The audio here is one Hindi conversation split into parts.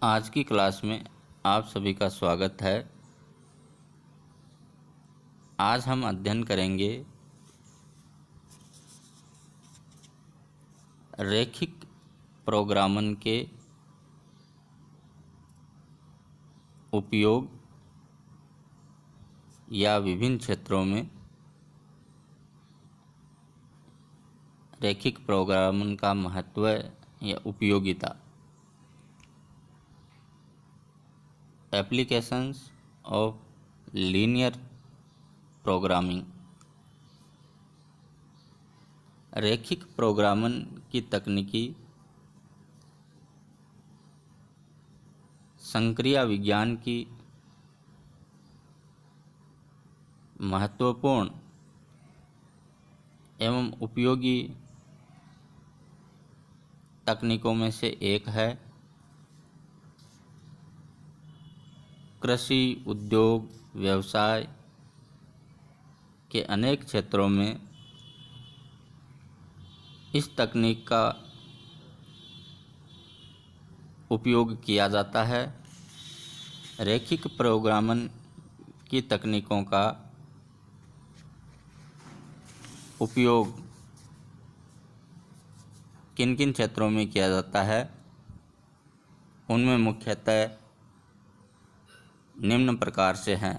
आज की क्लास में आप सभी का स्वागत है। आज हम अध्ययन करेंगे रैखिक प्रोग्रामन के उपयोग या विभिन्न क्षेत्रों में रैखिक प्रोग्रामन का महत्व या उपयोगिता। Applications of linear programming. रैखिक प्रोग्रामन की तकनीकी संक्रिया विज्ञान की महत्वपूर्ण एवं उपयोगी तकनीकों में से एक है। कृषि, उद्योग, व्यवसाय के अनेक क्षेत्रों में इस तकनीक का उपयोग किया जाता है। रैखिक प्रोग्रामन की तकनीकों का उपयोग किन किन क्षेत्रों में किया जाता है, उनमें मुख्यतः निम्न प्रकार से हैं।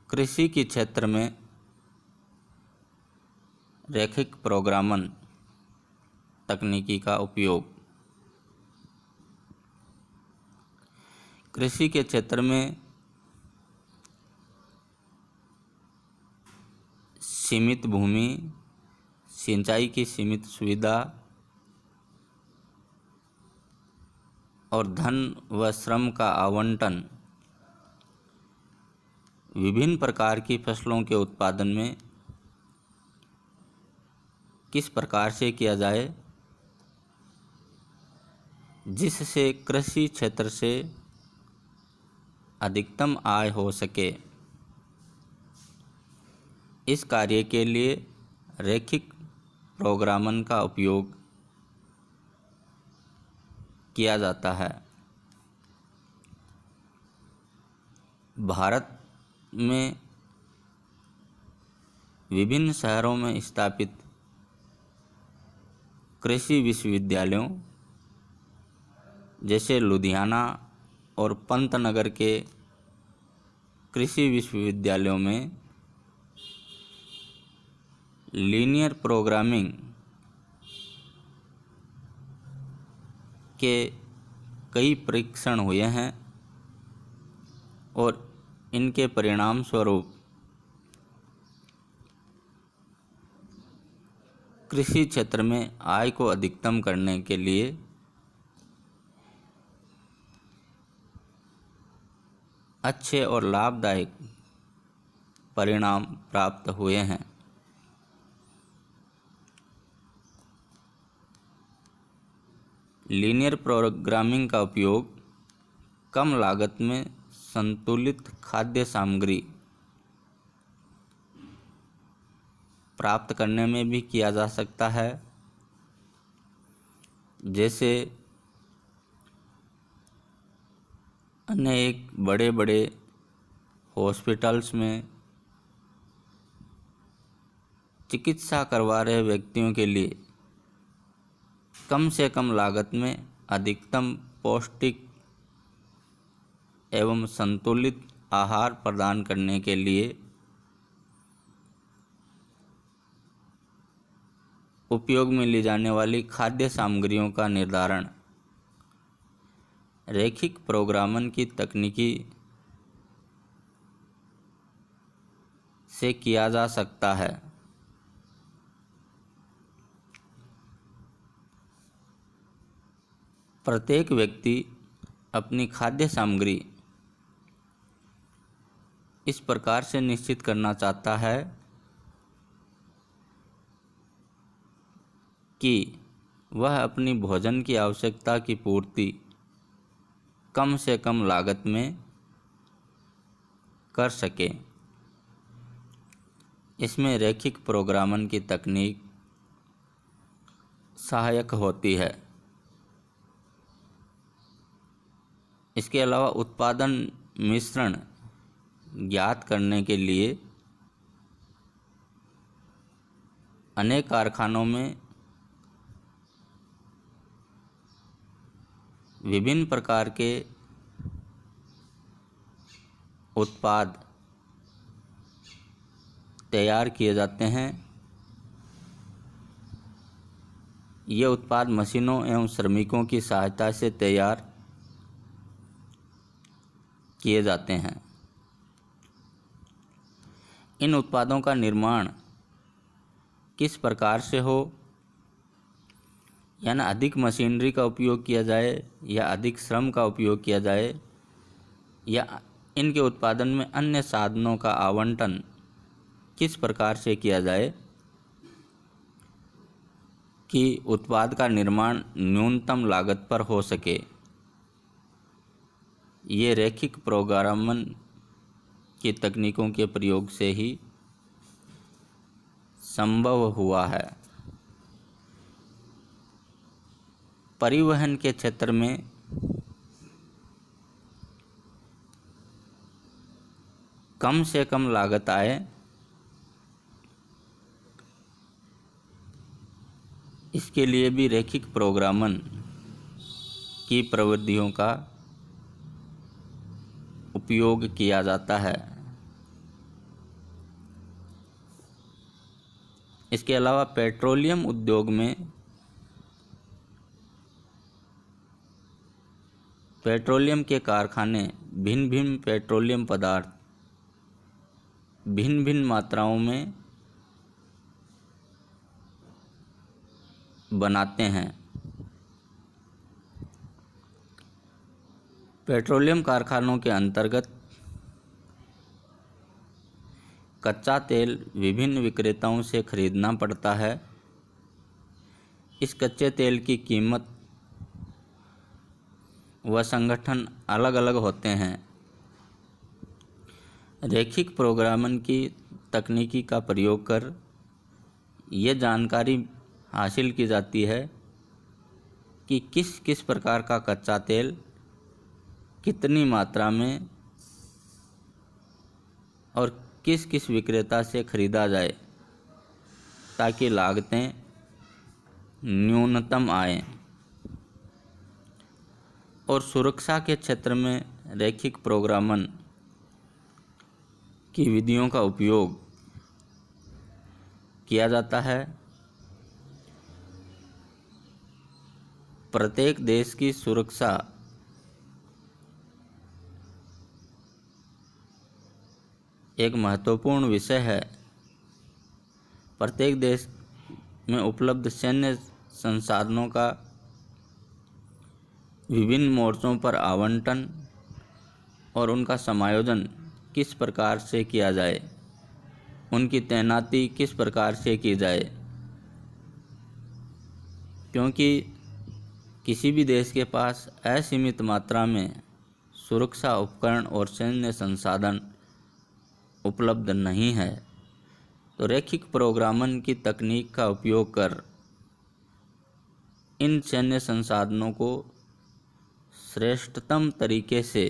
कृषि के क्षेत्र में रैखिक प्रोग्रामन तकनीकी का उपयोग। कृषि के क्षेत्र में सीमित भूमि, सिंचाई की सीमित सुविधा और धन व श्रम का आवंटन विभिन्न प्रकार की फसलों के उत्पादन में किस प्रकार से किया जाए जिससे कृषि क्षेत्र से अधिकतम आय हो सके, इस कार्य के लिए रैखिक प्रोग्रामन का उपयोग किया जाता है। भारत में विभिन्न शहरों में स्थापित कृषि विश्वविद्यालयों जैसे लुधियाना और पंतनगर के कृषि विश्वविद्यालयों में लीनियर प्रोग्रामिंग के कई परीक्षण हुए हैं और इनके परिणाम स्वरूप कृषि क्षेत्र में आय को अधिकतम करने के लिए अच्छे और लाभदायक परिणाम प्राप्त हुए हैं। लीनियर प्रोग्रामिंग का उपयोग कम लागत में संतुलित खाद्य सामग्री प्राप्त करने में भी किया जा सकता है। जैसे अनेक बड़े बड़े हॉस्पिटल्स में चिकित्सा करवा रहे व्यक्तियों के लिए कम से कम लागत में अधिकतम पौष्टिक एवं संतुलित आहार प्रदान करने के लिए उपयोग में ली जाने वाली खाद्य सामग्रियों का निर्धारण रैखिक प्रोग्रामन की तकनीकी से किया जा सकता है। प्रत्येक व्यक्ति अपनी खाद्य सामग्री इस प्रकार से निश्चित करना चाहता है कि वह अपनी भोजन की आवश्यकता की पूर्ति कम से कम लागत में कर सके। इसमें रैखिक प्रोग्रामन की तकनीक सहायक होती है। इसके अलावा उत्पादन मिश्रण ज्ञात करने के लिए अनेक कारखानों में विभिन्न प्रकार के उत्पाद तैयार किए जाते हैं। ये उत्पाद मशीनों एवं श्रमिकों की सहायता से तैयार किए जाते हैं। इन उत्पादों का निर्माण किस प्रकार से हो, यानी अधिक मशीनरी का उपयोग किया जाए या अधिक श्रम का उपयोग किया जाए, या इनके उत्पादन में अन्य साधनों का आवंटन किस प्रकार से किया जाए कि उत्पाद का निर्माण न्यूनतम लागत पर हो सके, ये रैखिक प्रोग्रामन की तकनीकों के प्रयोग से ही संभव हुआ है। परिवहन के क्षेत्र में कम से कम लागत आए, इसके लिए भी रैखिक प्रोग्रामन की प्रविधियों का उपयोग किया जाता है। इसके अलावा पेट्रोलियम उद्योग में पेट्रोलियम के कारखाने भिन्न भिन्न पेट्रोलियम पदार्थ भिन्न भिन्न मात्राओं में बनाते हैं। पेट्रोलियम कारखानों के अंतर्गत कच्चा तेल विभिन्न विक्रेताओं से खरीदना पड़ता है। इस कच्चे तेल की कीमत व संगठन अलग अलग होते हैं। रैखिक प्रोग्रामन की तकनीकी का प्रयोग कर ये जानकारी हासिल की जाती है कि किस किस प्रकार का कच्चा तेल कितनी मात्रा में और किस किस विक्रेता से खरीदा जाए ताकि लागतें न्यूनतम आएं। और सुरक्षा के क्षेत्र में रैखिक प्रोग्रामन की विधियों का उपयोग किया जाता है। प्रत्येक देश की सुरक्षा एक महत्वपूर्ण विषय है। प्रत्येक देश में उपलब्ध सैन्य संसाधनों का विभिन्न मोर्चों पर आवंटन और उनका समायोजन किस प्रकार से किया जाए, उनकी तैनाती किस प्रकार से की जाए, क्योंकि किसी भी देश के पास असीमित मात्रा में सुरक्षा उपकरण और सैन्य संसाधन उपलब्ध नहीं है। तो रैखिक प्रोग्रामन की तकनीक का उपयोग कर इन सैन्य संसाधनों को श्रेष्ठतम तरीके से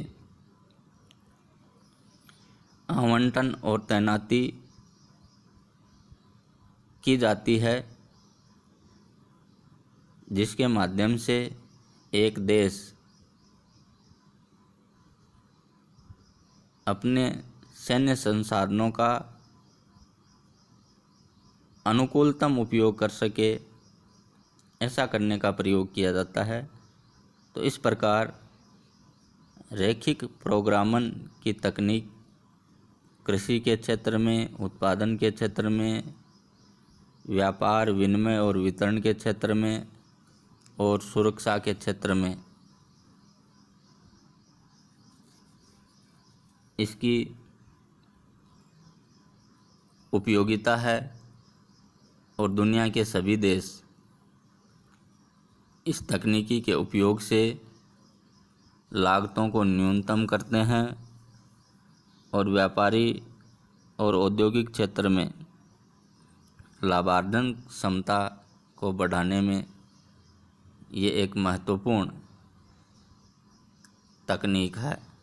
आवंटन और तैनाती की जाती है, जिसके माध्यम से एक देश अपने सैन्य संसाधनों का अनुकूलतम उपयोग कर सके, ऐसा करने का प्रयोग किया जाता है। तो इस प्रकार रैखिक प्रोग्रामन की तकनीक कृषि के क्षेत्र में, उत्पादन के क्षेत्र में, व्यापार विनिमय और वितरण के क्षेत्र में और सुरक्षा के क्षेत्र में इसकी उपयोगिता है। और दुनिया के सभी देश इस तकनीकी के उपयोग से लागतों को न्यूनतम करते हैं और व्यापारी और औद्योगिक क्षेत्र में लाभार्जन क्षमता को बढ़ाने में ये एक महत्वपूर्ण तकनीक है।